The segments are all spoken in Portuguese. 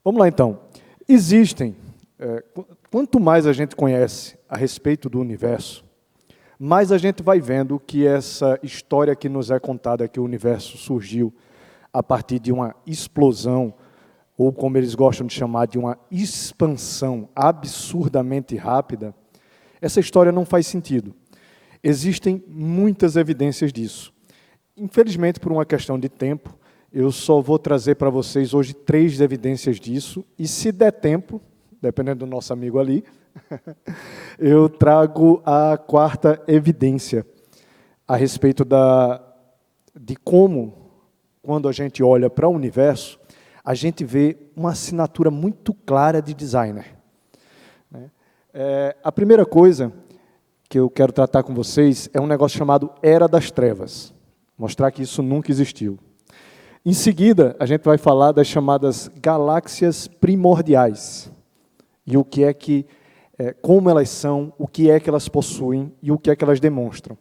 Vamos lá, então. Existem, quanto mais a gente conhece a respeito do universo, mais a gente vai vendo que essa história que nos é contada, que o universo surgiu a partir de uma explosão, ou como eles gostam de chamar, de uma expansão absurdamente rápida, essa história não faz sentido. Existem muitas evidências disso. Infelizmente, por uma questão de tempo, eu só vou trazer para vocês hoje 3 evidências disso, e se der tempo, dependendo do nosso amigo ali, eu trago a 4ª evidência a respeito de como, quando a gente olha para o universo, a gente vê uma assinatura muito clara de designer. A primeira coisa que eu quero tratar com vocês é um negócio chamado Era das Trevas. Mostrar que isso nunca existiu. Em seguida, a gente vai falar das chamadas galáxias primordiais. E o que é que, como elas são, o que é que elas possuem e o que é que elas demonstram.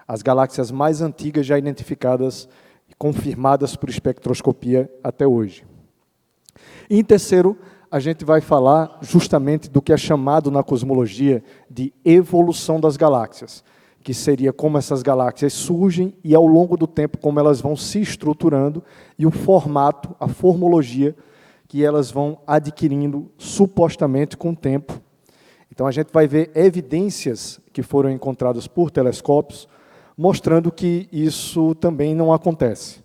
As galáxias mais antigas já identificadas e confirmadas por espectroscopia até hoje. E em terceiro, a gente vai falar justamente do que é chamado na cosmologia de evolução das galáxias, que seria como essas galáxias surgem e, ao longo do tempo, como elas vão se estruturando e o formato, a formologia que elas vão adquirindo supostamente com o tempo. Então, a gente vai ver evidências que foram encontradas por telescópios mostrando que isso também não acontece.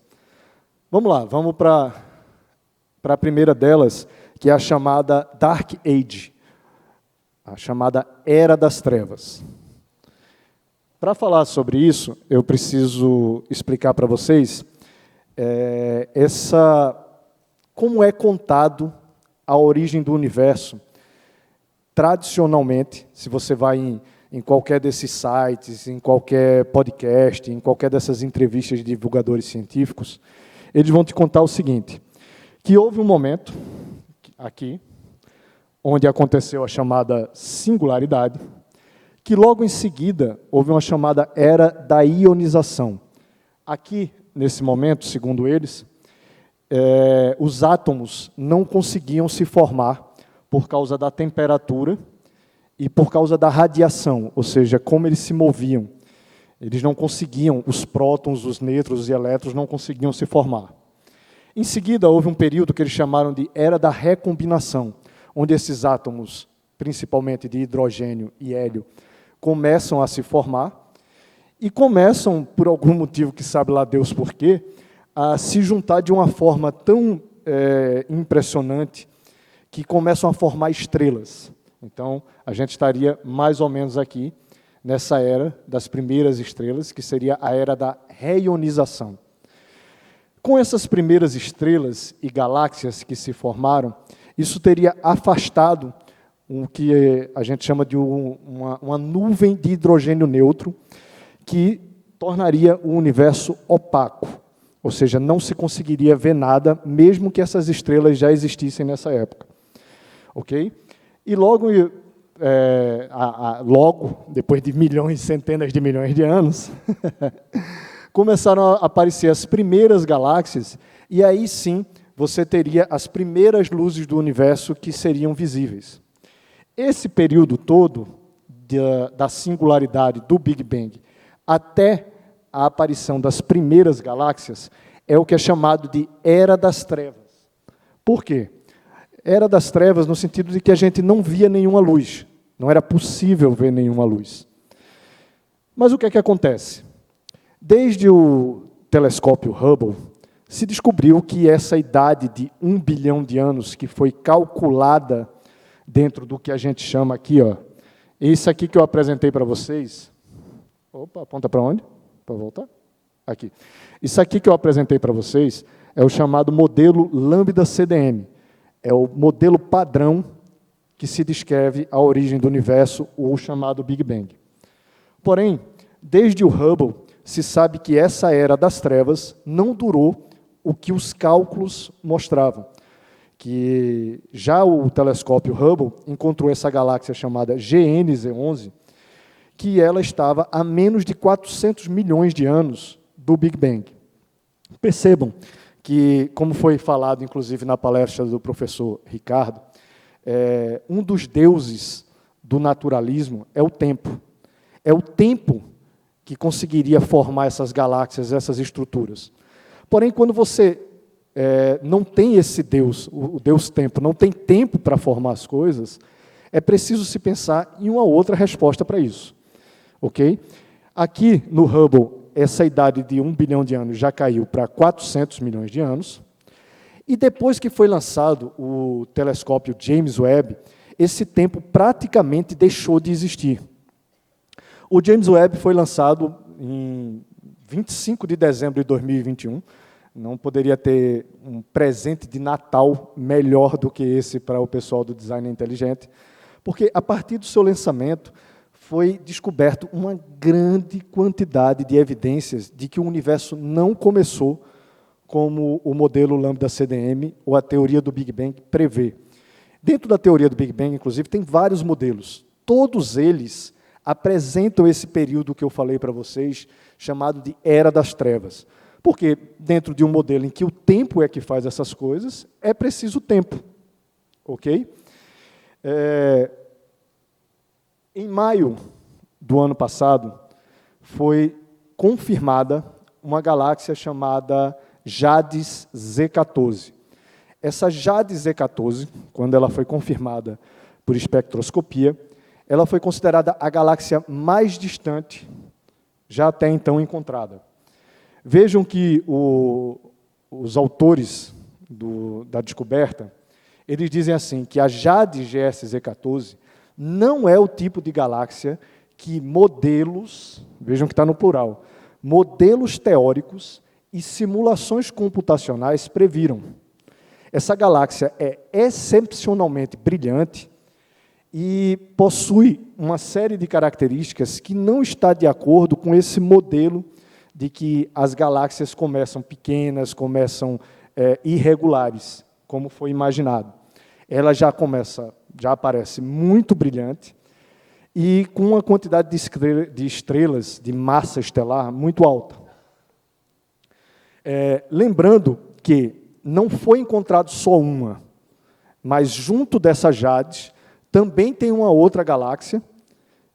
Vamos lá, vamos para a primeira delas, que é a chamada Dark Age, a chamada Era das Trevas. Para falar sobre isso, eu preciso explicar para vocês como é contado a origem do universo. Tradicionalmente, se você vai em qualquer desses sites, em qualquer podcast, em qualquer dessas entrevistas de divulgadores científicos, eles vão te contar o seguinte, que houve um momento, aqui, onde aconteceu a chamada singularidade, que logo em seguida houve uma chamada Era da Ionização. Aqui, nesse momento, segundo eles, os átomos não conseguiam se formar por causa da temperatura e por causa da radiação, ou seja, como eles se moviam. Eles não conseguiam, os prótons, os nêutrons e elétrons não conseguiam se formar. Em seguida, houve um período que eles chamaram de Era da Recombinação, onde esses átomos, principalmente de hidrogênio e hélio, começam a se formar e começam, por algum motivo que sabe lá Deus por quê, a se juntar de uma forma tão impressionante que começam a formar estrelas. Então, a gente estaria mais ou menos aqui, nessa era das primeiras estrelas, que seria a Era da Reionização. Com essas primeiras estrelas e galáxias que se formaram, isso teria afastado o que a gente chama de uma nuvem de hidrogênio neutro, que tornaria o universo opaco, ou seja, não se conseguiria ver nada, mesmo que essas estrelas já existissem nessa época. Ok? E logo, depois de milhões, centenas de milhões de anos, começaram a aparecer as primeiras galáxias, e aí sim você teria as primeiras luzes do universo que seriam visíveis. Esse período todo da singularidade do Big Bang até a aparição das primeiras galáxias é o que é chamado de Era das Trevas. Por quê? Era das trevas no sentido de que a gente não via nenhuma luz, não era possível ver nenhuma luz. Mas o que é que acontece? Desde o telescópio Hubble, se descobriu que essa idade de 1 bilhão de anos, que foi calculada dentro do que a gente chama aqui, esse aqui que eu apresentei para vocês, aponta para onde? Para voltar? Aqui. Isso aqui que eu apresentei para vocês é o chamado modelo Lambda-CDM, é o modelo padrão que se descreve a origem do universo, o chamado Big Bang. Porém, desde o Hubble, se sabe que essa Era das Trevas não durou o que os cálculos mostravam, que já o telescópio Hubble encontrou essa galáxia chamada GNZ11, que ela estava a menos de 400 milhões de anos do Big Bang. Percebam que, como foi falado, inclusive, na palestra do professor Ricardo, um dos deuses do naturalismo é o tempo. É o tempo que conseguiria formar essas galáxias, essas estruturas. Porém, quando você não tem esse Deus, o Deus tempo, não tem tempo para formar as coisas, é preciso se pensar em uma outra resposta para isso. Ok? Aqui, no Hubble, essa idade de 1 bilhão de anos já caiu para 400 milhões de anos. E depois que foi lançado o telescópio James Webb, esse tempo praticamente deixou de existir. O James Webb foi lançado em 25 de dezembro de 2021. Não poderia ter um presente de Natal melhor do que esse para o pessoal do design inteligente, porque, a partir do seu lançamento, foi descoberto uma grande quantidade de evidências de que o universo não começou como o modelo Lambda-CDM ou a teoria do Big Bang prevê. Dentro da teoria do Big Bang, inclusive, tem vários modelos. Todos eles apresentam esse período que eu falei para vocês, chamado de Era das Trevas. Porque, dentro de um modelo em que o tempo é que faz essas coisas, é preciso tempo. Ok? Em maio do ano passado, foi confirmada uma galáxia chamada JADES Z14. Essa JADES Z14, quando ela foi confirmada por espectroscopia, ela foi considerada a galáxia mais distante já até então encontrada. Vejam que os autores da descoberta, eles dizem assim, que a JADES GS-Z14 não é o tipo de galáxia que modelos, vejam que está no plural, modelos teóricos e simulações computacionais previram. Essa galáxia é excepcionalmente brilhante e possui uma série de características que não está de acordo com esse modelo de que as galáxias começam pequenas, começam irregulares, como foi imaginado. Ela já aparece muito brilhante e com uma quantidade de estrelas de massa estelar muito alta. Lembrando que não foi encontrado só uma, mas junto dessa JADES também tem uma outra galáxia,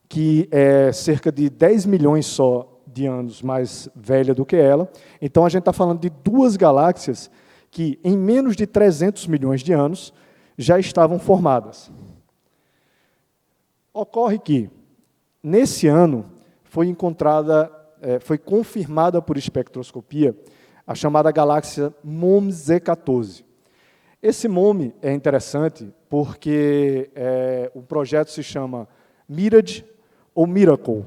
que é cerca de 10 milhões só de anos mais velha do que ela. Então, a gente está falando de duas galáxias que, em menos de 300 milhões de anos, já estavam formadas. Ocorre que, nesse ano, foi confirmada por espectroscopia a chamada galáxia MOME-Z14. Esse MOME é interessante porque o projeto se chama Mirage ou Miracle.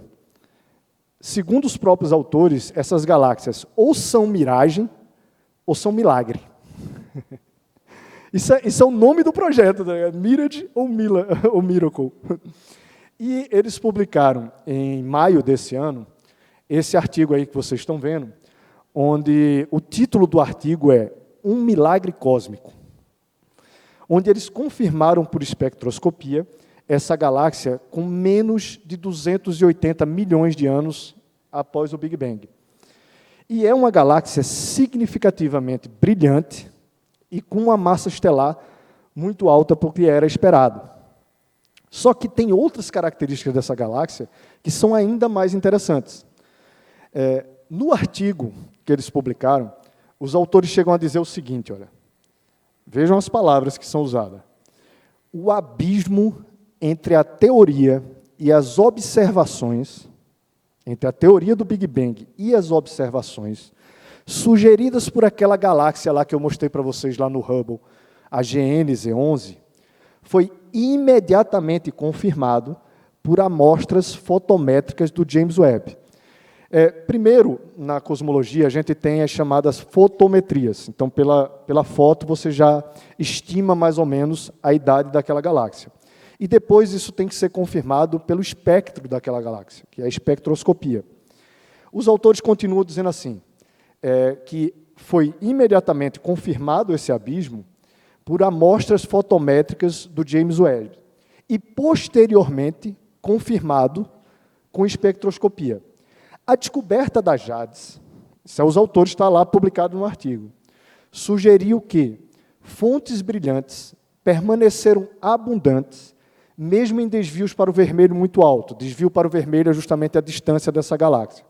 Segundo os próprios autores, essas galáxias ou são miragem ou são milagre. Isso é o nome do projeto, né? Mirage ou Miracle. E eles publicaram, em maio desse ano, esse artigo aí que vocês estão vendo, onde o título do artigo é Um Milagre Cósmico, onde eles confirmaram por espectroscopia essa galáxia com menos de 280 milhões de anos após o Big Bang. E é uma galáxia significativamente brilhante e com uma massa estelar muito alta porque era esperado. Só que tem outras características dessa galáxia que são ainda mais interessantes. No artigo que eles publicaram, os autores chegam a dizer o seguinte, olha, vejam as palavras que são usadas. O abismo entre a teoria e as observações, entre a teoria do Big Bang e as observações, sugeridas por aquela galáxia lá que eu mostrei para vocês lá no Hubble, a GN-Z 11, foi imediatamente confirmado por amostras fotométricas do James Webb. Primeiro, na cosmologia, a gente tem as chamadas fotometrias. Então, pela foto, você já estima mais ou menos a idade daquela galáxia. E depois isso tem que ser confirmado pelo espectro daquela galáxia, que é a espectroscopia. Os autores continuam dizendo assim, que foi imediatamente confirmado esse abismo por amostras fotométricas do James Webb e, posteriormente, confirmado com espectroscopia. A descoberta das JADES, isso é os autores, está lá publicado no artigo, sugeriu que fontes brilhantes permaneceram abundantes, mesmo em desvios para o vermelho muito alto. Desvio para o vermelho é justamente a distância dessa galáxia,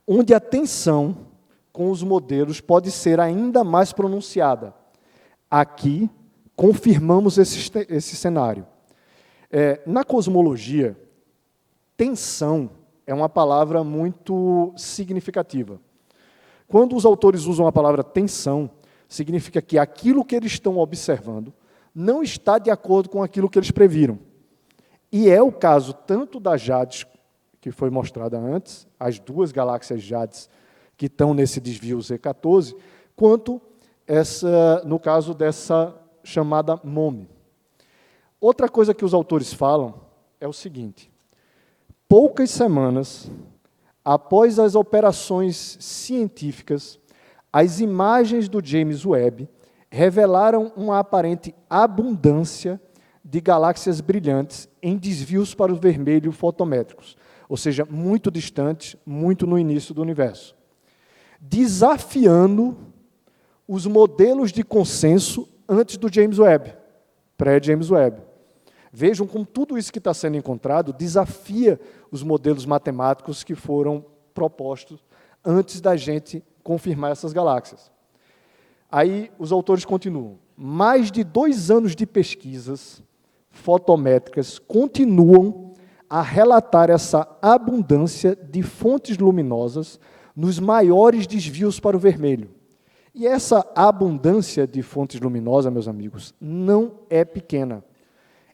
onde a tensão com os modelos pode ser ainda mais pronunciada. Aqui, confirmamos esse cenário. Na cosmologia, tensão é uma palavra muito significativa. Quando os autores usam a palavra tensão, significa que aquilo que eles estão observando não está de acordo com aquilo que eles previram. E é o caso tanto da Jades, que foi mostrada antes, as duas galáxias Jades que estão nesse desvio Z14, quanto no caso dessa chamada MOME. Outra coisa que os autores falam é o seguinte: poucas semanas após as operações científicas, as imagens do James Webb revelaram uma aparente abundância de galáxias brilhantes em desvios para o vermelho fotométricos, ou seja, muito distantes, muito no início do universo, desafiando os modelos de consenso antes do James Webb, pré-James Webb. Vejam como tudo isso que está sendo encontrado desafia os modelos matemáticos que foram propostos antes da gente confirmar essas galáxias. Aí os autores continuam. Mais de 2 anos de pesquisas fotométricas continuam a relatar essa abundância de fontes luminosas nos maiores desvios para o vermelho. E essa abundância de fontes luminosas, meus amigos, não é pequena.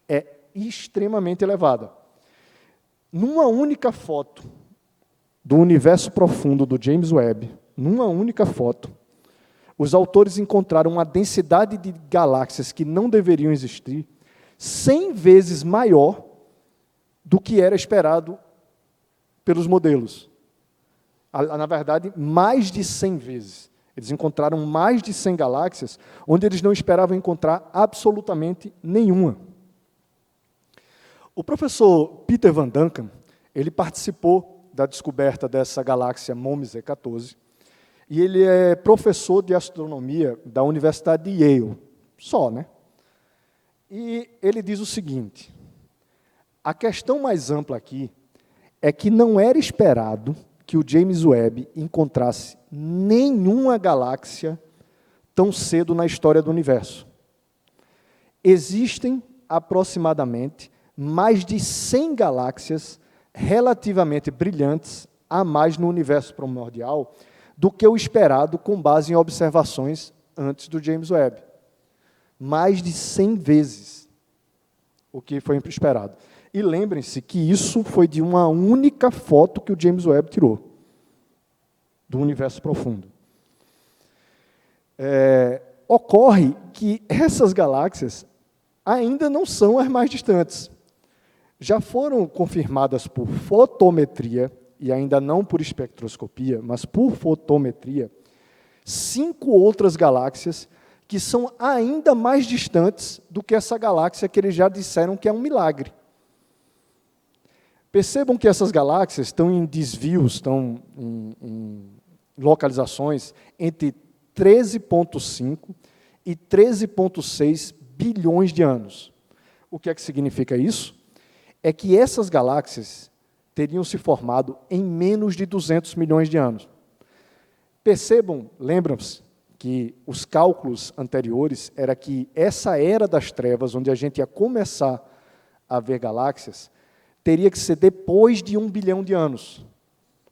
É extremamente elevada. Numa única foto do universo profundo do James Webb, numa única foto, os autores encontraram uma densidade de galáxias que não deveriam existir 100 vezes maior do que era esperado pelos modelos. Na verdade, mais de 100 vezes. Eles encontraram mais de 100 galáxias onde eles não esperavam encontrar absolutamente nenhuma. O professor Peter Van Duncan, ele participou da descoberta dessa galáxia MOME Z14, e ele é professor de astronomia da Universidade de Yale, só, né? E ele diz o seguinte: a questão mais ampla aqui é que não era esperado que o James Webb encontrasse nenhuma galáxia tão cedo na história do universo. Existem aproximadamente mais de 100 galáxias relativamente brilhantes a mais no universo primordial do que o esperado com base em observações antes do James Webb. Mais de 100 vezes o que foi esperado. E lembrem-se que isso foi de uma única foto que o James Webb tirou do universo profundo. Ocorre que essas galáxias ainda não são as mais distantes. Já foram confirmadas por fotometria, e ainda não por espectroscopia, mas por fotometria, 5 outras galáxias que são ainda mais distantes do que essa galáxia que eles já disseram que é um milagre. Percebam que essas galáxias estão em desvios, estão em localizações entre 13,5 e 13,6 bilhões de anos. O que é que significa isso? É que essas galáxias teriam se formado em menos de 200 milhões de anos. Percebam, lembram-se, que os cálculos anteriores era que essa era das trevas, onde a gente ia começar a ver galáxias, teria que ser depois de 1 bilhão de anos.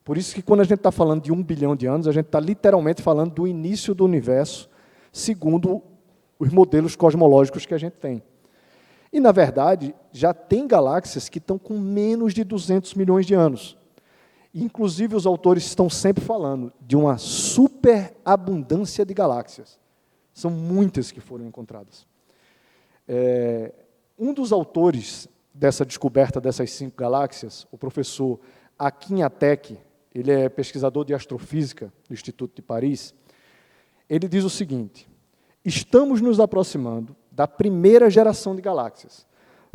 Por isso que quando a gente está falando de 1 bilhão de anos, a gente está literalmente falando do início do universo, segundo os modelos cosmológicos que a gente tem. E, na verdade, já tem galáxias que estão com menos de 200 milhões de anos. Inclusive, os autores estão sempre falando de uma superabundância de galáxias. São muitas que foram encontradas. Um dos autores dessa descoberta dessas 5 galáxias, o professor Akin Atek, ele é pesquisador de astrofísica do Instituto de Paris, ele diz o seguinte: estamos nos aproximando da primeira geração de galáxias,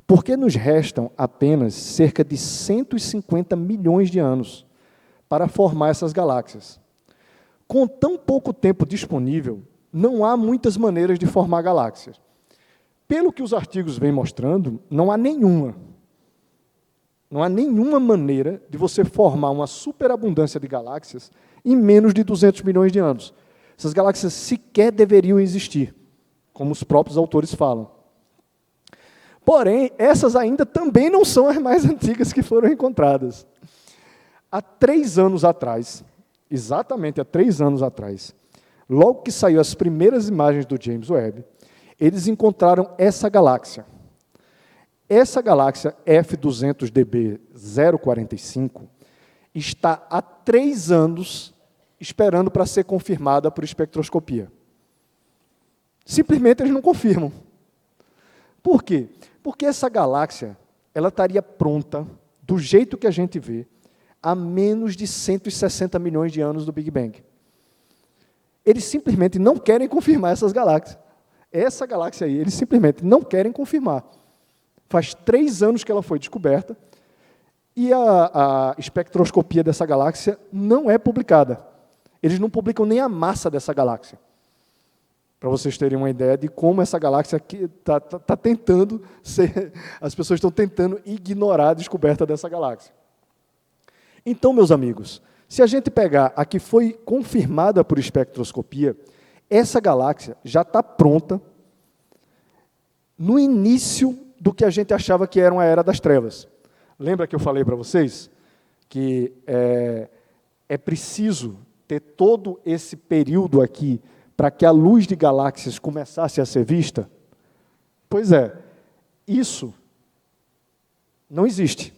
porque nos restam apenas cerca de 150 milhões de anos para formar essas galáxias. com tão pouco tempo disponível, não há muitas maneiras de formar galáxias. Pelo que os artigos vêm mostrando, não há nenhuma maneira de você formar uma superabundância de galáxias em menos de 200 milhões de anos. Essas galáxias sequer deveriam existir, como os próprios autores falam. Porém, essas ainda também não são as mais antigas que foram encontradas. Há 3 anos atrás, exatamente há 3 anos atrás, logo que saiu as primeiras imagens do James Webb, eles encontraram essa galáxia. Essa galáxia F200DB 045 está há 3 anos esperando para ser confirmada por espectroscopia. Simplesmente eles não confirmam. Por quê? Porque essa galáxia ela estaria pronta, do jeito que a gente vê, há menos de 160 milhões de anos do Big Bang. Eles simplesmente não querem confirmar essas galáxias. Essa galáxia aí, eles simplesmente não querem confirmar. Faz 3 anos que ela foi descoberta e a espectroscopia dessa galáxia não é publicada. Eles não publicam nem a massa dessa galáxia. Para vocês terem uma ideia de como essa galáxia está tentando ser... As pessoas estão tentando ignorar a descoberta dessa galáxia. Então, meus amigos, se a gente pegar a que foi confirmada por espectroscopia, essa galáxia já está pronta no início do que a gente achava que era uma era das trevas. Lembra que eu falei para vocês que é preciso ter todo esse período aqui para que a luz de galáxias começasse a ser vista? Pois é, isso não existe.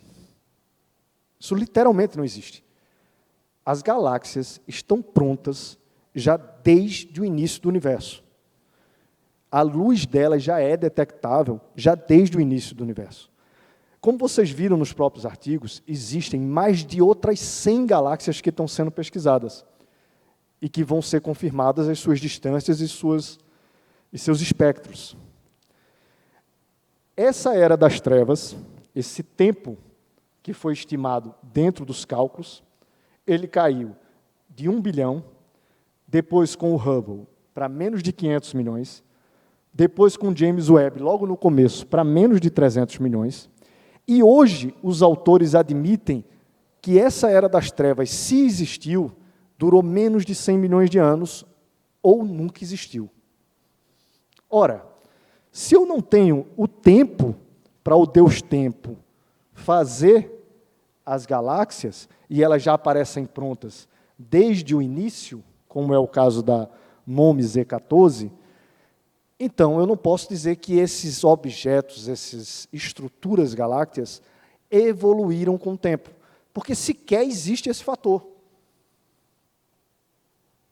Isso literalmente não existe. As galáxias estão prontas já desde o início do universo. A luz delas já é detectável já desde o início do universo. Como vocês viram nos próprios artigos, existem mais de outras 100 galáxias que estão sendo pesquisadas e que vão ser confirmadas as suas distâncias e seus espectros. Essa era das trevas, esse tempo que foi estimado dentro dos cálculos, ele caiu de 1 bilhão, depois com o Hubble para menos de 500 milhões, depois com o James Webb, logo no começo, para menos de 300 milhões, e hoje os autores admitem que essa era das trevas, se existiu, durou menos de 100 milhões de anos, ou nunca existiu. Ora, se eu não tenho o tempo para o Deus Tempo fazer as galáxias, e elas já aparecem prontas desde o início, como é o caso da MOME Z14, então eu não posso dizer que esses objetos, essas estruturas galácticas, evoluíram com o tempo, porque sequer existe esse fator.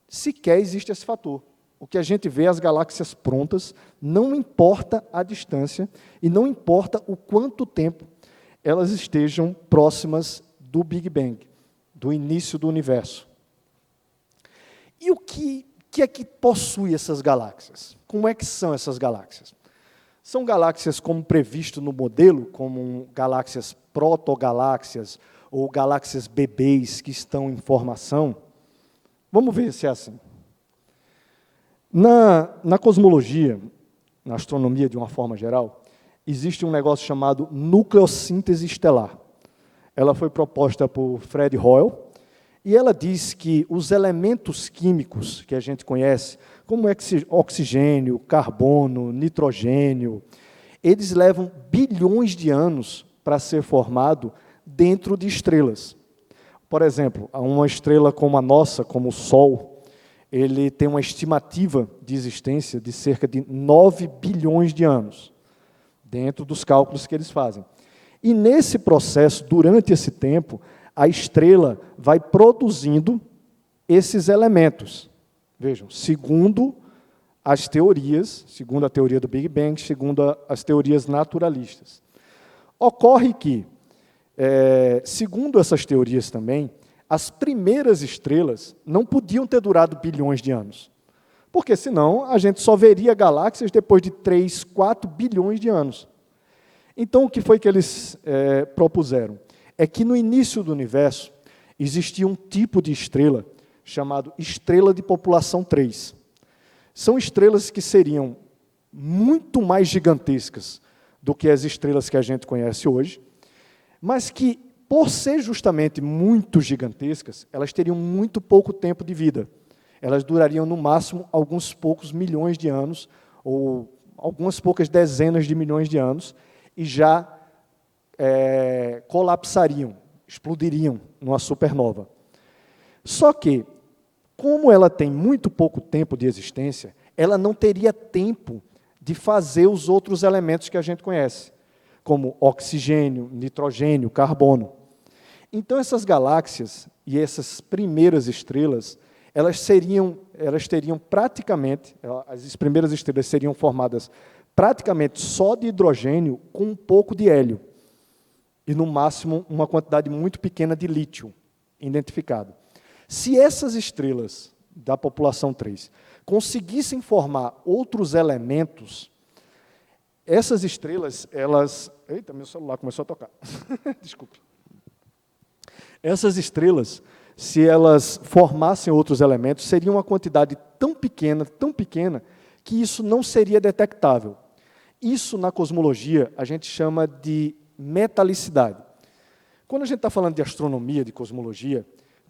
Sequer existe esse fator. O que a gente vê, as galáxias prontas, não importa a distância e não importa o quanto tempo elas estejam próximas do Big Bang, do início do universo. E o que é que possui essas galáxias? Como é que são essas galáxias? São galáxias como previsto no modelo, como galáxias protogaláxias ou galáxias bebês que estão em formação? Vamos ver se é assim. Na cosmologia, na astronomia de uma forma geral, existe um negócio chamado nucleossíntese estelar. Ela foi proposta por Fred Hoyle, e ela diz que os elementos químicos que a gente conhece, como oxigênio, carbono, nitrogênio, eles levam bilhões de anos para ser formado dentro de estrelas. Por exemplo, uma estrela como a nossa, como o Sol, ele tem uma estimativa de existência de cerca de 9 bilhões de anos, dentro dos cálculos que eles fazem. E nesse processo, durante esse tempo, a estrela vai produzindo esses elementos. Vejam, segundo as teorias, segundo a teoria do Big Bang, segundo as teorias naturalistas. Ocorre que, segundo essas teorias também, as primeiras estrelas não podiam ter durado bilhões de anos, porque senão a gente só veria galáxias depois de 3, 4 bilhões de anos. Então, o que foi que eles propuseram? É que no início do universo existia um tipo de estrela chamado estrela de população 3. São estrelas que seriam muito mais gigantescas do que as estrelas que a gente conhece hoje, mas que, por ser justamente muito gigantescas, elas teriam muito pouco tempo de vida. Elas durariam, no máximo, alguns poucos milhões de anos, ou algumas poucas dezenas de milhões de anos, e já colapsariam, explodiriam numa supernova. Só que, como ela tem muito pouco tempo de existência, ela não teria tempo de fazer os outros elementos que a gente conhece, como oxigênio, nitrogênio, carbono. Então, essas galáxias e essas primeiras estrelas, elas teriam praticamente, as primeiras estrelas seriam formadas praticamente só de hidrogênio com um pouco de hélio, e, no máximo, uma quantidade muito pequena de lítio identificado. Se essas estrelas da população 3 conseguissem formar outros elementos, essas estrelas, elas... Eita, meu celular começou a tocar. Desculpe. Essas estrelas, se elas formassem outros elementos, seria uma quantidade tão pequena, que isso não seria detectável. Isso, na cosmologia, a gente chama de metalicidade. Quando a gente está falando de astronomia, de cosmologia,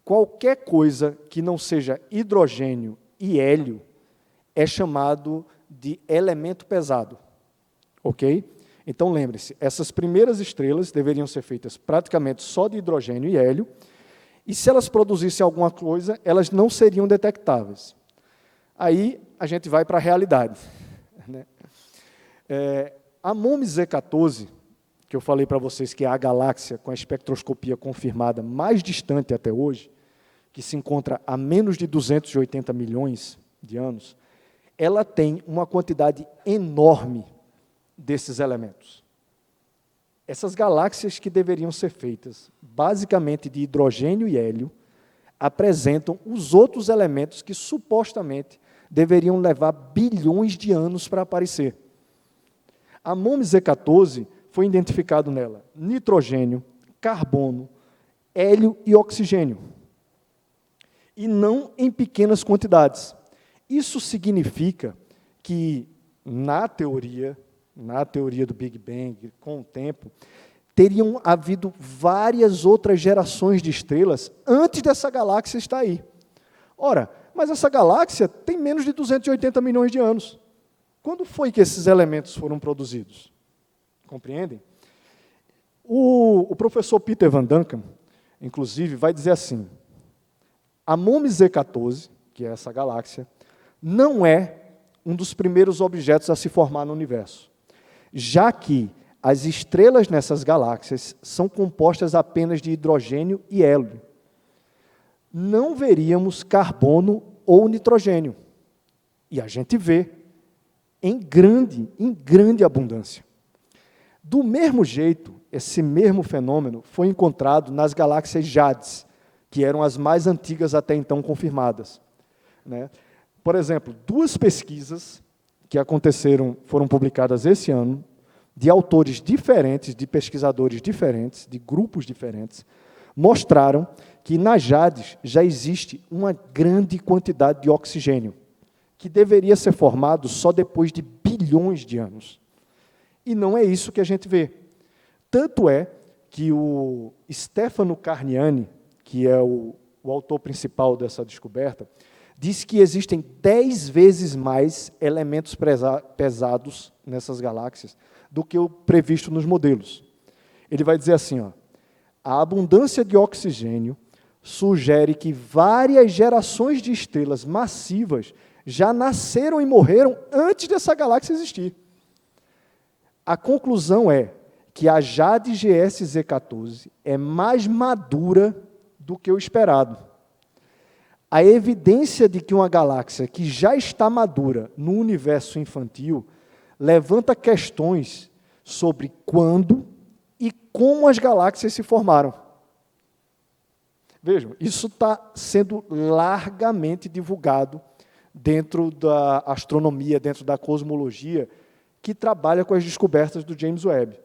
qualquer coisa que não seja hidrogênio e hélio é chamado de elemento pesado. Ok? Então, lembre-se, essas primeiras estrelas deveriam ser feitas praticamente só de hidrogênio e hélio, e se elas produzissem alguma coisa, elas não seriam detectáveis. Aí, a gente vai para a realidade. Né? A MOME Z14, que eu falei para vocês que é a galáxia com a espectroscopia confirmada mais distante até hoje, que se encontra a menos de 280 milhões de anos, ela tem uma quantidade enorme desses elementos. Essas galáxias que deveriam ser feitas basicamente de hidrogênio e hélio apresentam os outros elementos que supostamente deveriam levar bilhões de anos para aparecer. A MOME Z14 foi identificado nela nitrogênio, carbono, hélio e oxigênio, e não em pequenas quantidades. Isso significa que, na teoria do Big Bang, com o tempo, teriam havido várias outras gerações de estrelas antes dessa galáxia estar aí. Ora, mas essa galáxia tem menos de 280 milhões de anos. Quando foi que esses elementos foram produzidos? Compreendem? O professor Peter Van Duncan, inclusive, vai dizer assim: a MOME Z14, que é essa galáxia, não é um dos primeiros objetos a se formar no universo, já que as estrelas nessas galáxias são compostas apenas de hidrogênio e hélio. Não veríamos carbono ou nitrogênio. E a gente vê em grande abundância. Do mesmo jeito, esse mesmo fenômeno foi encontrado nas galáxias Jades, que eram as mais antigas até então confirmadas. Né? Por exemplo, 2 pesquisas que foram publicadas esse ano, de autores diferentes, de pesquisadores diferentes, de grupos diferentes, mostraram que nas Jades já existe uma grande quantidade de oxigênio, que deveria ser formado só depois de bilhões de anos. E não é isso que a gente vê. Tanto é que o Stefano Carniani, que é o autor principal dessa descoberta, diz que existem 10 vezes mais elementos pesados nessas galáxias do que o previsto nos modelos. Ele vai dizer assim, a abundância de oxigênio sugere que várias gerações de estrelas massivas já nasceram e morreram antes dessa galáxia existir. A conclusão é que a Jade GS Z14 é mais madura do que o esperado. A evidência de que uma galáxia que já está madura no universo infantil levanta questões sobre quando e como as galáxias se formaram. Vejam, isso está sendo largamente divulgado dentro da astronomia, dentro da cosmologia, que trabalha com as descobertas do James Webb.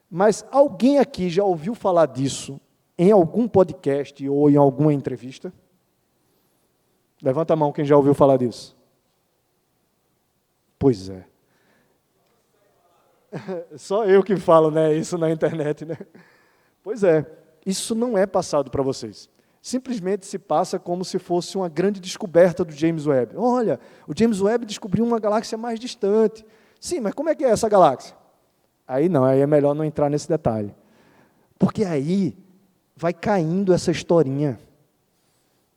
Mas alguém aqui já ouviu falar disso em algum podcast ou em alguma entrevista? Levanta a mão quem já ouviu falar disso. Pois é. Só eu que falo, né, isso na internet, né? Pois é, isso não é passado para vocês. Simplesmente se passa como se fosse uma grande descoberta do James Webb. Olha, o James Webb descobriu uma galáxia mais distante. Sim, mas como é que é essa galáxia? Aí não, aí é melhor não entrar nesse detalhe. Porque aí vai caindo essa historinha.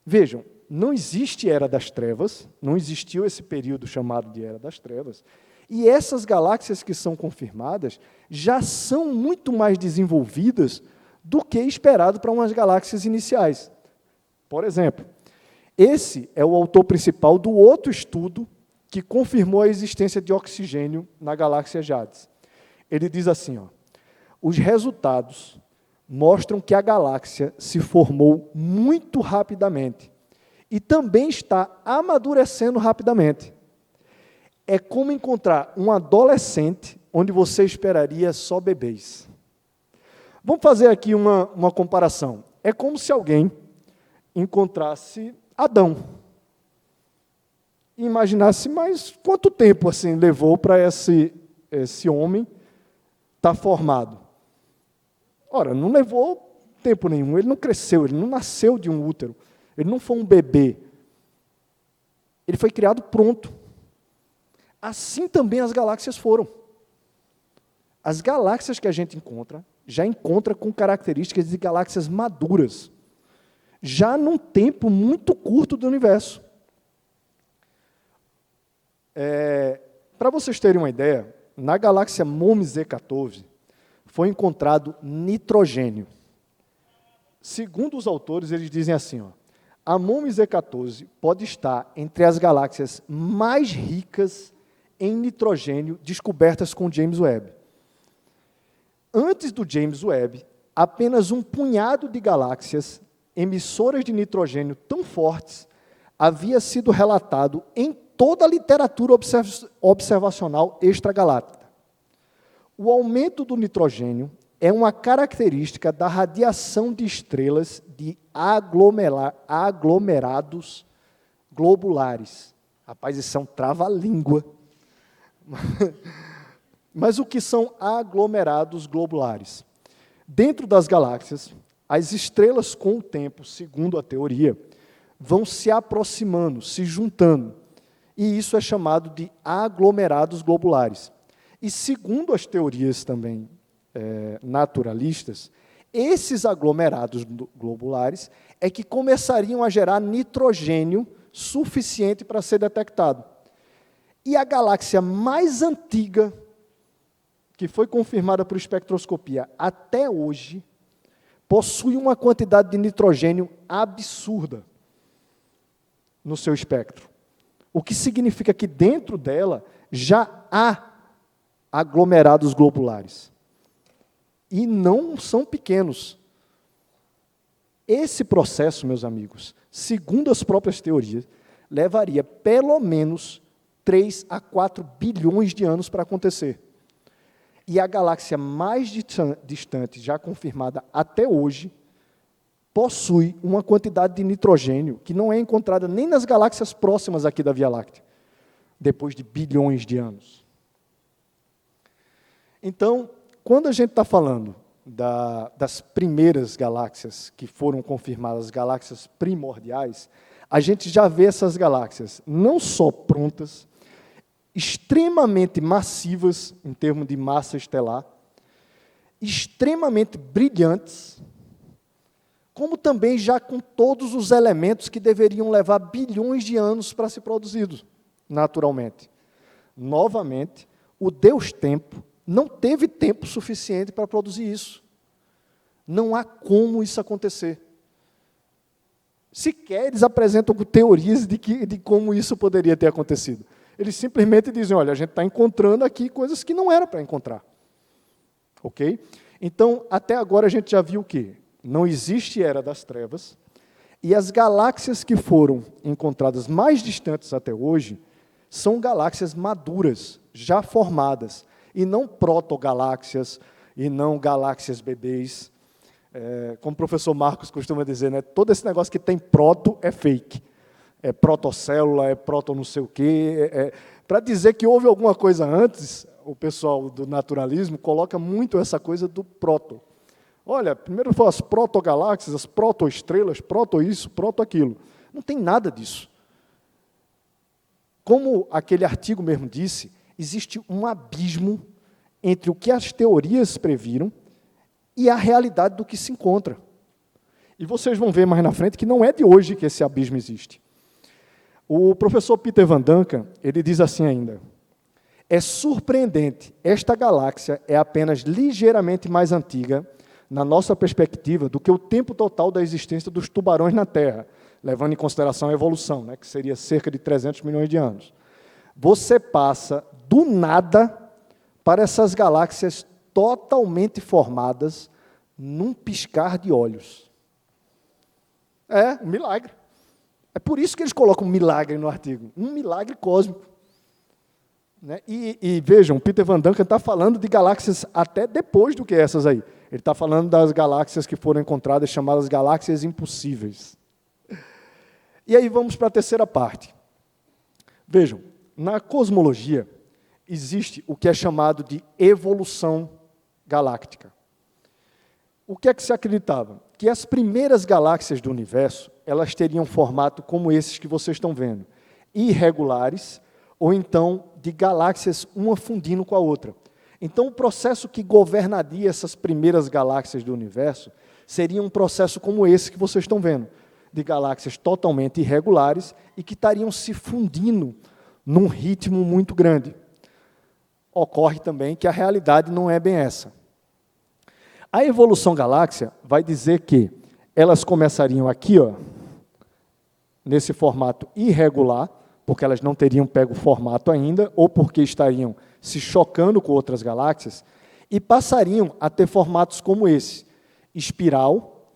Vejam, não existe Era das Trevas, não existiu esse período chamado de Era das Trevas, e essas galáxias que são confirmadas já são muito mais desenvolvidas do que esperado para umas galáxias iniciais. Por exemplo, esse é o autor principal do outro estudo que confirmou a existência de oxigênio na galáxia Jades. Ele diz assim, os resultados mostram que a galáxia se formou muito rapidamente e também está amadurecendo rapidamente. É como encontrar um adolescente onde você esperaria só bebês. Vamos fazer aqui uma comparação. É como se alguém encontrasse Adão e imaginasse, mas quanto tempo assim levou para esse homem estar formado? Ora, não levou tempo nenhum, ele não cresceu, ele não nasceu de um útero, ele não foi um bebê. Ele foi criado pronto. Assim também as galáxias foram. As galáxias que a gente encontra, já encontra com características de galáxias maduras, já num tempo muito curto do universo. Para vocês terem uma ideia, na galáxia MOME Z14, foi encontrado nitrogênio. Segundo os autores, eles dizem assim, a MOME Z14 pode estar entre as galáxias mais ricas em nitrogênio descobertas com James Webb. Antes do James Webb, apenas um punhado de galáxias emissoras de nitrogênio tão fortes havia sido relatado em toda a literatura observacional extragaláctica. O aumento do nitrogênio é uma característica da radiação de estrelas de aglomerados globulares. Rapaz, isso é um trava-língua. Mas o que são aglomerados globulares? Dentro das galáxias, as estrelas, com o tempo, segundo a teoria, vão se aproximando, se juntando. E isso é chamado de aglomerados globulares. E segundo as teorias também naturalistas, esses aglomerados globulares é que começariam a gerar nitrogênio suficiente para ser detectado. E a galáxia mais antiga, que foi confirmada por espectroscopia até hoje, possui uma quantidade de nitrogênio absurda no seu espectro. O que significa que dentro dela já há aglomerados globulares. E não são pequenos. Esse processo, meus amigos, segundo as próprias teorias, levaria pelo menos 3 a 4 bilhões de anos para acontecer. E a galáxia mais distante, já confirmada até hoje, possui uma quantidade de nitrogênio que não é encontrada nem nas galáxias próximas aqui da Via Láctea, depois de bilhões de anos. Então, quando a gente está falando das primeiras galáxias que foram confirmadas, galáxias primordiais, a gente já vê essas galáxias não só prontas, extremamente massivas, em termos de massa estelar, extremamente brilhantes, como também já com todos os elementos que deveriam levar bilhões de anos para ser produzidos, naturalmente. Novamente, o Deus Tempo não teve tempo suficiente para produzir isso. Não há como isso acontecer. Sequer eles apresentam teorias de como isso poderia ter acontecido. Eles simplesmente dizem, olha, a gente está encontrando aqui coisas que não era para encontrar. Ok? Então, até agora a gente já viu o quê? Não existe Era das Trevas, e as galáxias que foram encontradas mais distantes até hoje são galáxias maduras, já formadas, e não protogaláxias, e não galáxias bebês. Como o professor Marcos costuma dizer, né, todo esse negócio que tem proto é fake. é protocélula, é proto não sei o quê. Para dizer que houve alguma coisa antes, o pessoal do naturalismo coloca muito essa coisa do proto. Olha, primeiro foram as protogaláxias, as protoestrelas, proto isso, proto aquilo. Não tem nada disso. Como aquele artigo mesmo disse, existe um abismo entre o que as teorias previram e a realidade do que se encontra. E vocês vão ver mais na frente que não é de hoje que esse abismo existe. O professor Peter Van Duncan, ele diz assim ainda: é surpreendente, esta galáxia é apenas ligeiramente mais antiga, na nossa perspectiva, do que o tempo total da existência dos tubarões na Terra, levando em consideração a evolução, né, que seria cerca de 300 milhões de anos. Você passa do nada para essas galáxias totalmente formadas num piscar de olhos. É um milagre. É por isso que eles colocam milagre no artigo. Um milagre cósmico. Né? E vejam, Peter Van Duncan está falando de galáxias até depois do que essas aí. Ele está falando das galáxias que foram encontradas, chamadas galáxias impossíveis. E aí vamos para a terceira parte. Vejam, na cosmologia existe o que é chamado de evolução galáctica. O que é que se acreditava? Que as primeiras galáxias do universo, elas teriam um formato como esses que vocês estão vendo, irregulares, ou então de galáxias uma fundindo com a outra. Então, o processo que governaria essas primeiras galáxias do universo seria um processo como esse que vocês estão vendo, de galáxias totalmente irregulares e que estariam se fundindo num ritmo muito grande. Ocorre também que a realidade não é bem essa. A evolução galáxia vai dizer que elas começariam aqui, ó, nesse formato irregular, porque elas não teriam pego o formato ainda, ou porque estariam se chocando com outras galáxias, e passariam a ter formatos como esse. Espiral,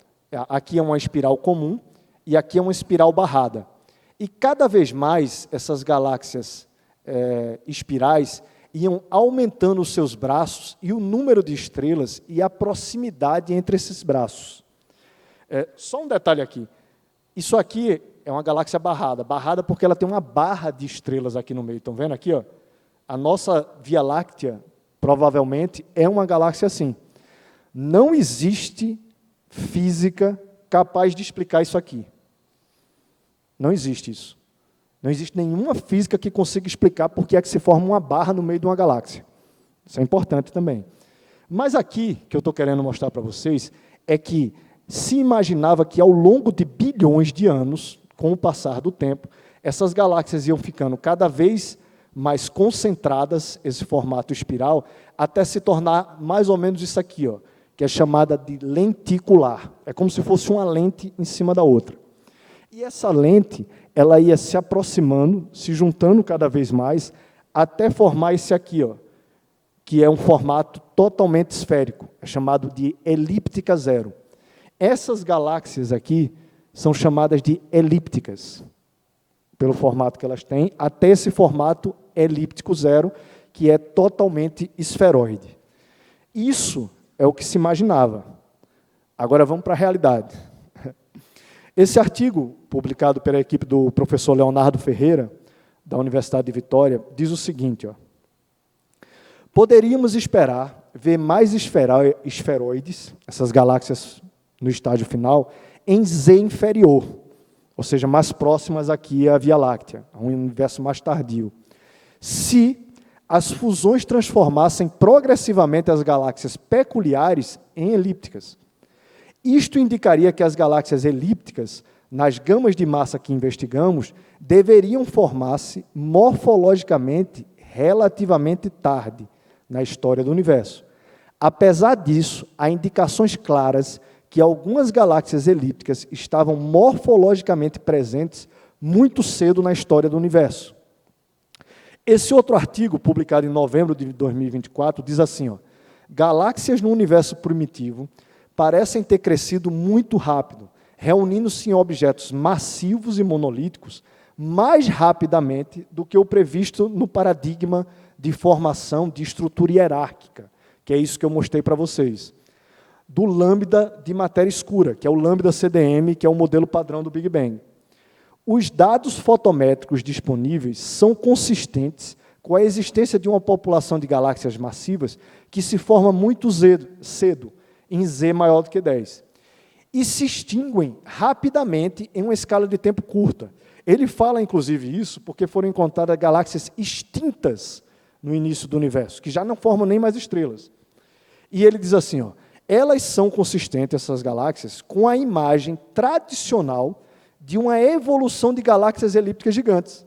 aqui é uma espiral comum, e aqui é uma espiral barrada. E cada vez mais essas galáxias espirais iam aumentando os seus braços e o número de estrelas e a proximidade entre esses braços. Só um detalhe aqui. Isso aqui é uma galáxia barrada. Barrada porque ela tem uma barra de estrelas aqui no meio. Estão vendo aqui? Ó? A nossa Via Láctea, provavelmente, é uma galáxia assim. Não existe física capaz de explicar isso aqui. Não existe isso. Não existe nenhuma física que consiga explicar por que é que se forma uma barra no meio de uma galáxia. Isso é importante também. Mas aqui, que eu estou querendo mostrar para vocês, é que se imaginava que ao longo de bilhões de anos, com o passar do tempo, essas galáxias iam ficando cada vez mais concentradas, esse formato espiral, até se tornar mais ou menos isso aqui, ó, que é chamada de lenticular. É como se fosse uma lente em cima da outra. E essa lente, ela ia se aproximando, se juntando cada vez mais, até formar esse aqui, ó, que é um formato totalmente esférico, é chamado de elíptica zero. Essas galáxias aqui são chamadas de elípticas, pelo formato que elas têm, até esse formato elíptico zero, que é totalmente esferoide. Isso é o que se imaginava. Agora vamos para a realidade. Esse artigo, publicado pela equipe do professor Leonardo Ferreira, da Universidade de Vitória, diz o seguinte, ó: poderíamos esperar ver mais esferoides, essas galáxias no estágio final, em Z inferior, ou seja, mais próximas aqui à Via Láctea, a um universo mais tardio, se as fusões transformassem progressivamente as galáxias peculiares em elípticas. Isto indicaria que as galáxias elípticas, nas gamas de massa que investigamos, deveriam formar-se morfologicamente relativamente tarde na história do universo. Apesar disso, há indicações claras que algumas galáxias elípticas estavam morfologicamente presentes muito cedo na história do universo. Esse outro artigo, publicado em novembro de 2024, diz assim, ó: galáxias no universo primitivo parecem ter crescido muito rápido, reunindo-se em objetos massivos e monolíticos mais rapidamente do que o previsto no paradigma de formação de estrutura hierárquica, que é isso que eu mostrei para vocês, do lambda de matéria escura, que é o lambda CDM, que é o modelo padrão do Big Bang. Os dados fotométricos disponíveis são consistentes com a existência de uma população de galáxias massivas que se forma muito cedo, em Z maior do que 10, e se extinguem rapidamente em uma escala de tempo curta. Ele fala, inclusive, isso porque foram encontradas galáxias extintas no início do universo, que já não formam nem mais estrelas. E ele diz assim, ó, elas são consistentes, essas galáxias, com a imagem tradicional de uma evolução de galáxias elípticas gigantes.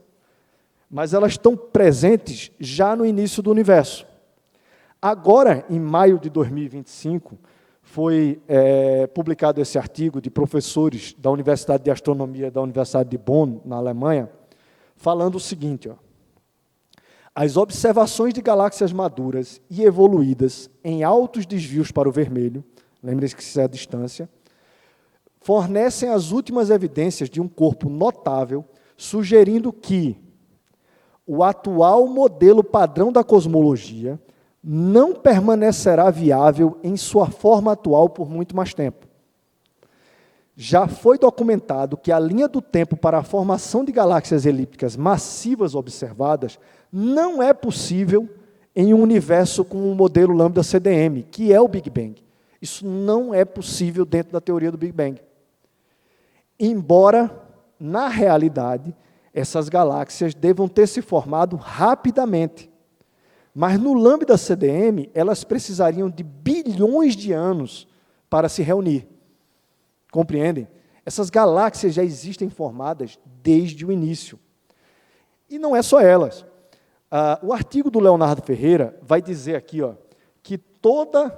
Mas elas estão presentes já no início do universo. Agora, em maio de 2025, foi publicado esse artigo de professores da Universidade de Astronomia da Universidade de Bonn, na Alemanha, falando o seguinte, ó, as observações de galáxias maduras e evoluídas em altos desvios para o vermelho, lembrem-se que isso é a distância, fornecem as últimas evidências de um corpo notável, sugerindo que o atual modelo padrão da cosmologia não permanecerá viável em sua forma atual por muito mais tempo. Já foi documentado que a linha do tempo para a formação de galáxias elípticas massivas observadas não é possível em um universo com o modelo lambda-CDM, que é o Big Bang. Isso não é possível dentro da teoria do Big Bang. Embora, na realidade, essas galáxias devam ter se formado rapidamente. Mas no lambda-CDM, elas precisariam de bilhões de anos para se reunir. Compreendem? Essas galáxias já existem formadas desde o início. E não é só elas. O artigo do Leonardo Ferreira vai dizer aqui, ó, que todos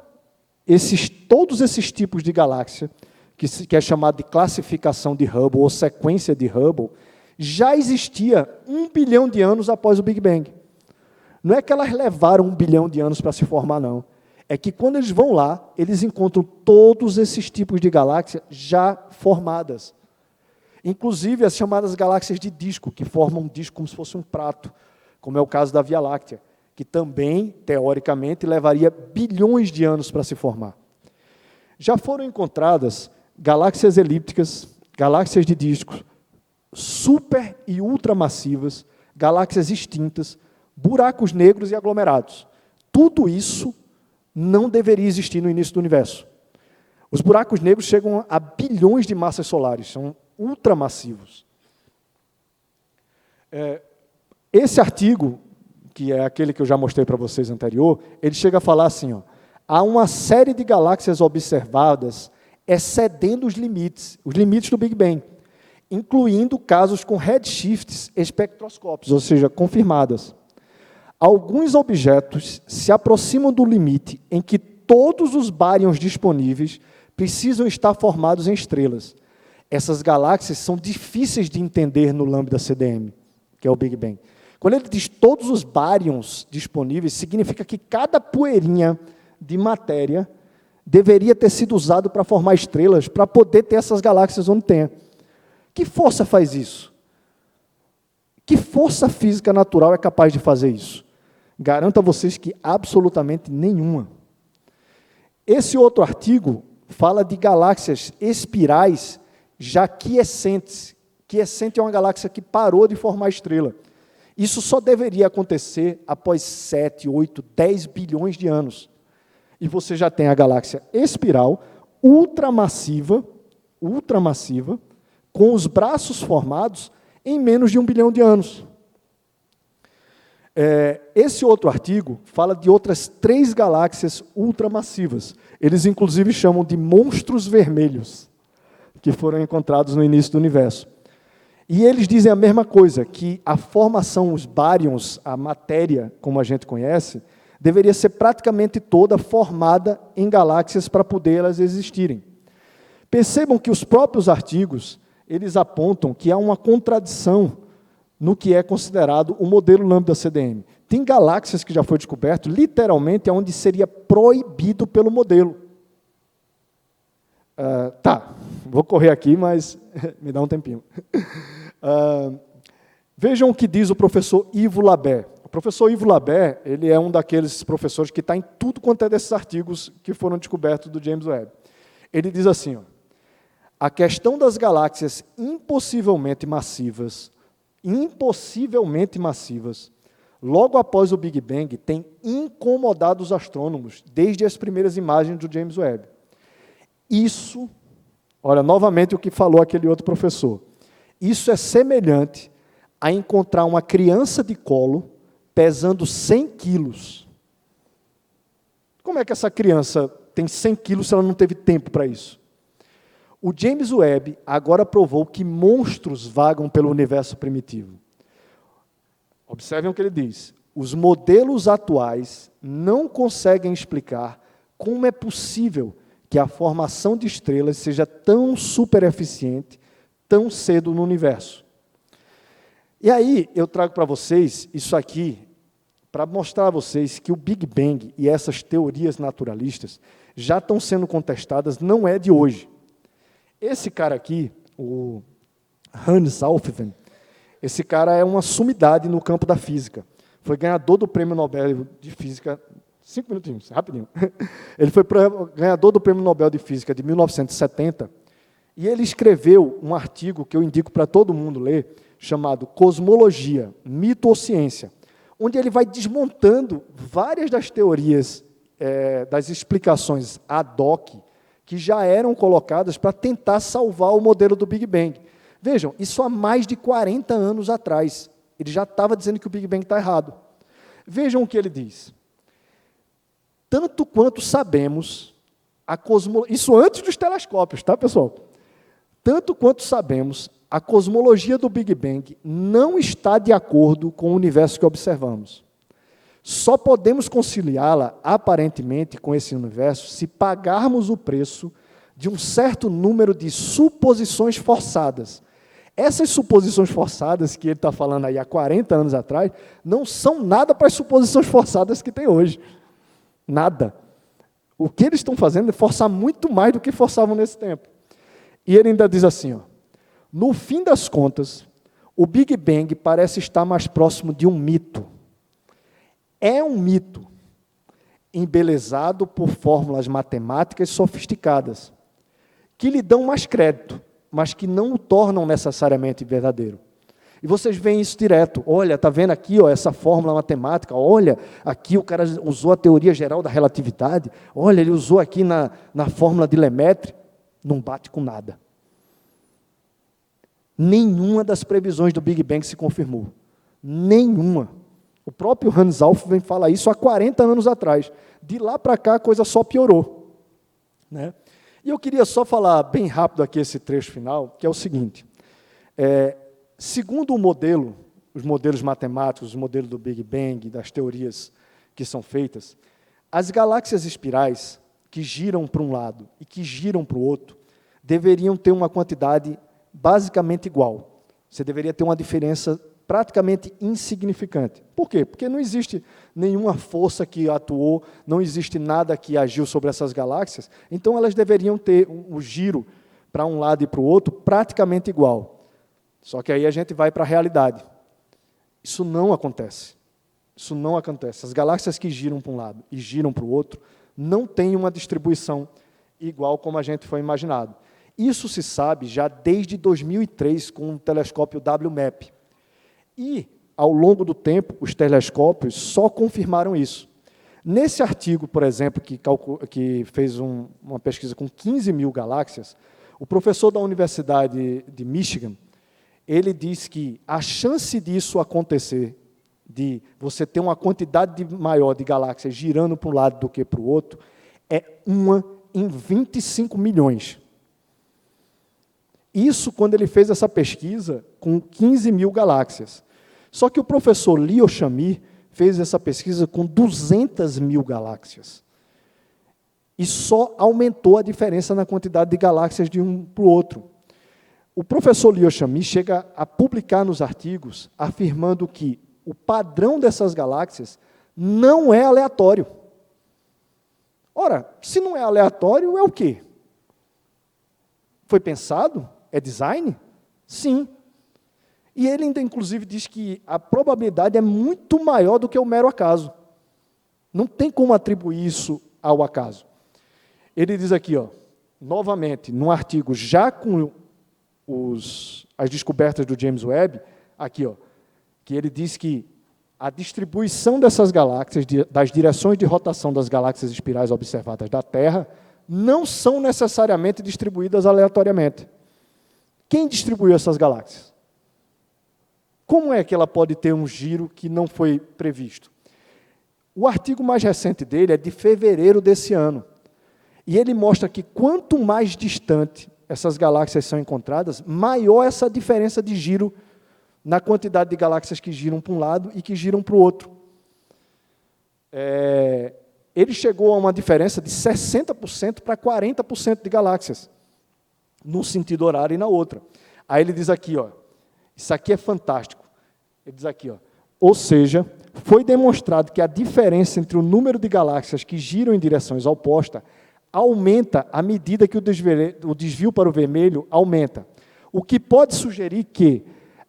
esses tipos de galáxia, que é chamado de classificação de Hubble ou sequência de Hubble, já existia 1 bilhão de anos após o Big Bang. Não é que elas levaram 1 bilhão de anos para se formar, não. É que quando eles vão lá, eles encontram todos esses tipos de galáxias já formadas. Inclusive as chamadas galáxias de disco, que formam um disco como se fosse um prato, como é o caso da Via Láctea, que também, teoricamente, levaria bilhões de anos para se formar. Já foram encontradas galáxias elípticas, galáxias de disco, super e ultramassivas, galáxias extintas, buracos negros e aglomerados. Tudo isso não deveria existir no início do universo. Os buracos negros chegam a bilhões de massas solares, são ultramassivos. Esse artigo, que é aquele que eu já mostrei para vocês anterior, ele chega a falar assim, ó, há uma série de galáxias observadas excedendo os limites do Big Bang, incluindo casos com redshifts espectroscópicos, ou seja, confirmadas. Alguns objetos se aproximam do limite em que todos os baryons disponíveis precisam estar formados em estrelas. Essas galáxias são difíceis de entender no lambda-CDM, que é o Big Bang. Quando ele diz todos os baryons disponíveis, significa que cada poeirinha de matéria deveria ter sido usado para formar estrelas, para poder ter essas galáxias onde tem. Que força faz isso? Que força física natural é capaz de fazer isso? Garanto a vocês que absolutamente nenhuma. Esse outro artigo fala de galáxias espirais já quiescentes. Quiescente é uma galáxia que parou de formar estrela. Isso só deveria acontecer após 7, 8, 10 bilhões de anos. E você já tem a galáxia espiral, ultramassiva, com os braços formados em menos de 1 bilhão de anos. Esse outro artigo fala de outras 3 galáxias ultramassivas. Eles, inclusive, chamam de monstros vermelhos, que foram encontrados no início do universo. E eles dizem a mesma coisa, que a formação, os baryons, a matéria, como a gente conhece, deveria ser praticamente toda formada em galáxias para poder elas existirem. Percebam que os próprios artigos, eles apontam que há uma contradição no que é considerado o modelo lambda-CDM. Tem galáxias que já foi descoberto, literalmente, onde seria proibido pelo modelo. Vou correr aqui, mas me dá um tempinho. Vejam o que diz o professor Ivo Labert. O professor Ivo Labert, ele é um daqueles professores que está em tudo quanto é desses artigos que foram descobertos do James Webb. Ele diz assim, ó, A questão das galáxias impossivelmente massivas, logo após o Big Bang, tem incomodado os astrônomos desde as primeiras imagens do James Webb. Isso, olha, novamente o que falou aquele outro professor, isso é semelhante a encontrar uma criança de colo pesando 100 quilos. Como é que essa criança tem 100 quilos se ela não teve tempo para isso? O James Webb agora provou que monstros vagam pelo universo primitivo. Observem o que ele diz. Os modelos atuais não conseguem explicar como é possível que a formação de estrelas seja tão super eficiente, tão cedo no universo. E aí, eu trago para vocês isso aqui, para mostrar a vocês que o Big Bang e essas teorias naturalistas já estão sendo contestadas, não é de hoje. Esse cara aqui, o Hans Alfvén, esse cara é uma sumidade no campo da física. Foi ganhador do Prêmio Nobel de Física, 5 minutinhos, rapidinho. Ele foi ganhador do Prêmio Nobel de Física de 1970, e ele escreveu um artigo que eu indico para todo mundo ler, chamado Cosmologia, Mito ou Ciência, onde ele vai desmontando várias das teorias, das explicações ad hoc, que já eram colocadas para tentar salvar o modelo do Big Bang. Vejam, isso há mais de 40 anos atrás. Ele já estava dizendo que o Big Bang está errado. Vejam o que ele diz. Tanto quanto sabemos, isso antes dos telescópios, tá, pessoal? Tanto quanto sabemos, a cosmologia do Big Bang não está de acordo com o universo que observamos. Só podemos conciliá-la, aparentemente, com esse universo se pagarmos o preço de um certo número de suposições forçadas. Essas suposições forçadas que ele está falando aí há 40 anos atrás, não são nada para as suposições forçadas que tem hoje. Nada. O que eles estão fazendo é forçar muito mais do que forçavam nesse tempo. E ele ainda diz assim, ó, no fim das contas, o Big Bang parece estar mais próximo de um mito. É um mito, embelezado por fórmulas matemáticas sofisticadas, que lhe dão mais crédito, mas que não o tornam necessariamente verdadeiro. E vocês veem isso direto. Olha, está vendo aqui ó, essa fórmula matemática? Olha, aqui o cara usou a teoria geral da relatividade. Olha, ele usou aqui na fórmula de Lemaitre. Não bate com nada. Nenhuma das previsões do Big Bang se confirmou. Nenhuma. O próprio Hans Alfvén fala isso há 40 anos atrás. De lá para cá, a coisa só piorou. Né? E eu queria só falar bem rápido aqui esse trecho final, que é o seguinte. Segundo o modelo, os modelos matemáticos, o modelo do Big Bang, das teorias que são feitas, as galáxias espirais, que giram para um lado e que giram para o outro, deveriam ter uma quantidade basicamente igual. Você deveria ter uma diferença praticamente insignificante. Por quê? Porque não existe nenhuma força que atuou, não existe nada que agiu sobre essas galáxias, então elas deveriam ter um giro para um lado e para o outro praticamente igual. Só que aí a gente vai para a realidade. Isso não acontece. Isso não acontece. As galáxias que giram para um lado e giram para o outro não têm uma distribuição igual como a gente foi imaginado. Isso se sabe já desde 2003 com o telescópio WMAP. E, ao longo do tempo, os telescópios só confirmaram isso. Nesse artigo, por exemplo, que fez uma pesquisa com 15 mil galáxias, o professor da Universidade de Michigan, ele diz que a chance disso acontecer, de você ter uma quantidade maior de galáxias girando para um lado do que para o outro, é 1 em 25 milhões. Isso quando ele fez essa pesquisa com 15 mil galáxias. Só que o professor Leo Shamir fez essa pesquisa com 200 mil galáxias. E só aumentou a diferença na quantidade de galáxias de um para o outro. O professor Leo Shamir chega a publicar nos artigos afirmando que o padrão dessas galáxias não é aleatório. Ora, se não é aleatório, é o quê? Foi pensado? É design? Sim. E ele ainda, inclusive, diz que a probabilidade é muito maior do que o mero acaso. Não tem como atribuir isso ao acaso. Ele diz aqui, ó, novamente, num artigo já com as descobertas do James Webb, aqui, ó, que ele diz que a distribuição dessas galáxias, das direções de rotação das galáxias espirais observadas da Terra, não são necessariamente distribuídas aleatoriamente. Quem distribuiu essas galáxias? Como é que ela pode ter um giro que não foi previsto? O artigo mais recente dele é de fevereiro desse ano. E ele mostra que quanto mais distante essas galáxias são encontradas, maior essa diferença de giro na quantidade de galáxias que giram para um lado e que giram para o outro. Ele chegou a uma diferença de 60% para 40% de galáxias, num sentido horário e na outra. Aí ele diz aqui, ó, isso aqui é fantástico. Ele diz aqui, ó, ou seja, foi demonstrado que a diferença entre o número de galáxias que giram em direções opostas aumenta à medida que o desvio para o vermelho aumenta, o que pode sugerir que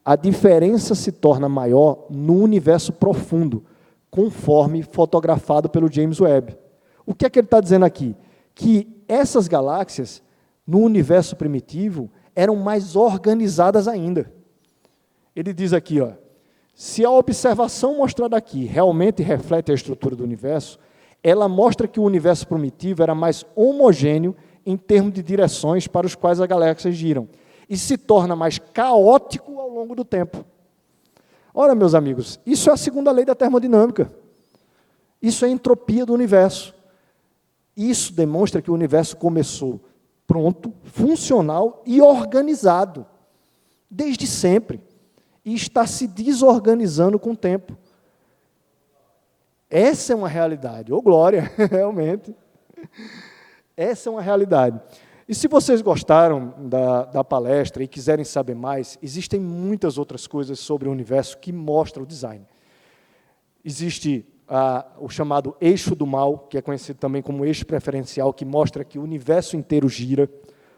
a diferença se torna maior no universo profundo, conforme fotografado pelo James Webb. O que é que ele está dizendo aqui? Que essas galáxias, no universo primitivo, eram mais organizadas ainda. Ele diz aqui, ó, se a observação mostrada aqui realmente reflete a estrutura do universo, ela mostra que o universo primitivo era mais homogêneo em termos de direções para os quais as galáxias giram, e se torna mais caótico ao longo do tempo. Ora, meus amigos, isso é a segunda lei da termodinâmica. Isso é a entropia do universo. Isso demonstra que o universo começou pronto, funcional e organizado, desde sempre, e está se desorganizando com o tempo. Essa é uma realidade. Ô, glória, realmente. Essa é uma realidade. E se vocês gostaram da palestra e quiserem saber mais, existem muitas outras coisas sobre o universo que mostram o design. Existe o chamado eixo do mal, que é conhecido também como eixo preferencial, que mostra que o universo inteiro gira.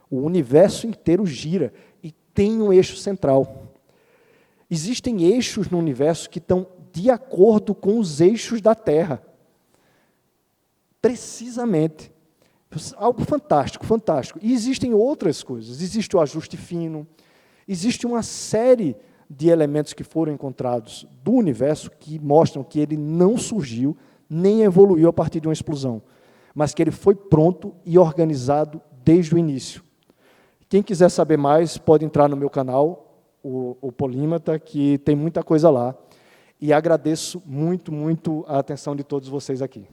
O universo inteiro gira e tem um eixo central. Existem eixos no universo que estão de acordo com os eixos da Terra. Precisamente. Algo fantástico, fantástico. E existem outras coisas. Existe o ajuste fino, existe uma série de elementos que foram encontrados do universo que mostram que ele não surgiu, nem evoluiu a partir de uma explosão, mas que ele foi pronto e organizado desde o início. Quem quiser saber mais, pode entrar no meu canal, o Polímata, que tem muita coisa lá. E agradeço muito, muito a atenção de todos vocês aqui.